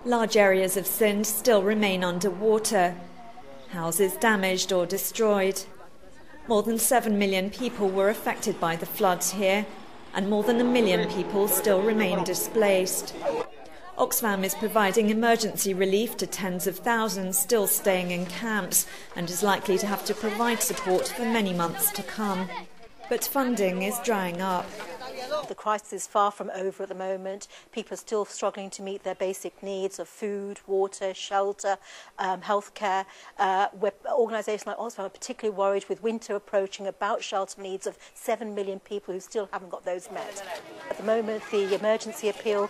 Large areas of Sindh still remain underwater, houses damaged or destroyed. More than 7 million people were affected by the floods here, and more than 1 million people still remain displaced. Oxfam is providing emergency relief to tens of thousands still staying in camps and is likely to have to provide support for many months to come. But funding is drying up. The crisis is far from over at the moment. People are still struggling to meet their basic needs of food, water, shelter, healthcare. Organisations like Oxfam are particularly worried with winter approaching about shelter needs of 7 million people who still haven't got those met. At the moment, the emergency appeal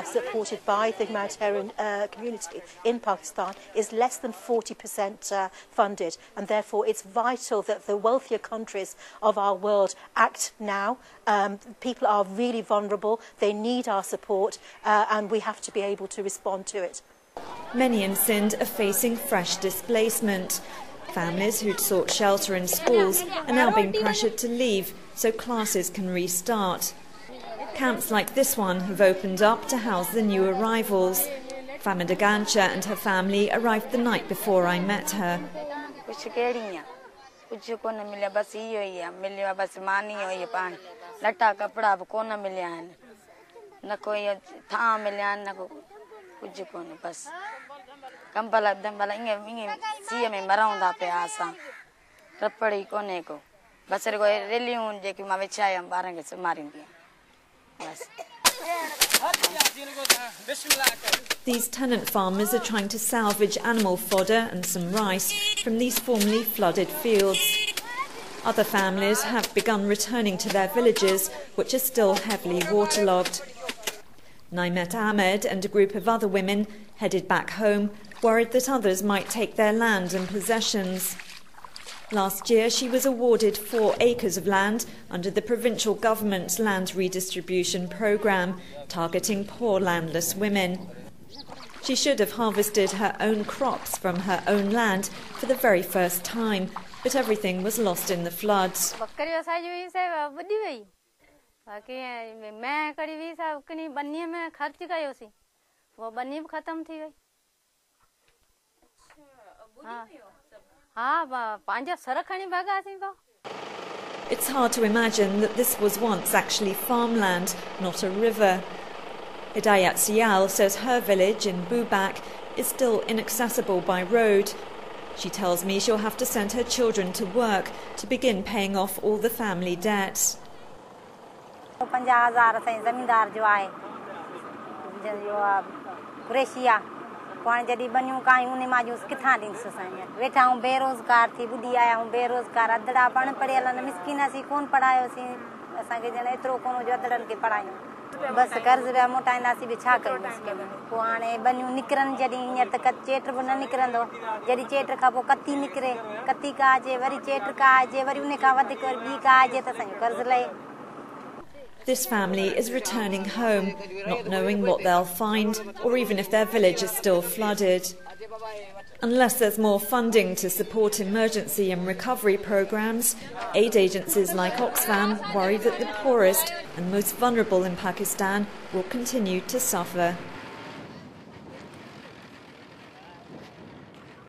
supported by the humanitarian community in Pakistan is less than 40% funded, and therefore it's vital that the wealthier countries of our world act now. People are really vulnerable, they need our support, and we have to be able to respond to it. Many in Sindh are facing fresh displacement. Families who'd sought shelter in schools are now being pressured to leave so classes can restart. Camps like this one have opened up to house the new arrivals. Famida Gancha and her family arrived the night before I met her. लट्टा कपड़ा अब कौन मिलिया है न कोई था मिलिया न कुछ कौन बस कंबल एकदम वाला इंगे सीए में मराउंदा पे आसा रपड़ी कोने को बस रे को रेलियों जे कि मावे चाय हम बारंगे से मारेंगे बस. These tenant farmers are trying to salvage animal fodder and some rice from these formerly flooded fields. Other families have begun returning to their villages, which are still heavily waterlogged. Naimet Ahmed and a group of other women headed back home, worried that others might take their land and possessions. Last year, she was awarded 4 acres of land under the provincial government's land redistribution programme, targeting poor landless women. She should have harvested her own crops from her own land for the very first time, but everything was lost in the floods. It's hard to imagine that this was once actually farmland, not a river. Hidayat Sial says her village in Bubak is still inaccessible by road. She tells me she'll have to send her children to work to begin paying off all the family debts. बस कर्ज बि मोटाईंदासीं बि छा कयूं पोइ हाणे बनियूं निकिरनि जॾहिं हींअर त चेट बि न निकिरंदो जॾहिं चेट खां पोइ कती निकिरे कती का अचे वरी चेट का अचे वरी उन खां वधीक ॿी का अचे त असांजो कर्ज लहे. This family is returning home, not knowing what they'll find or even if their village is still flooded. Unless there's more funding to support emergency and recovery programs, aid agencies like Oxfam worry that the poorest and most vulnerable in Pakistan will continue to suffer.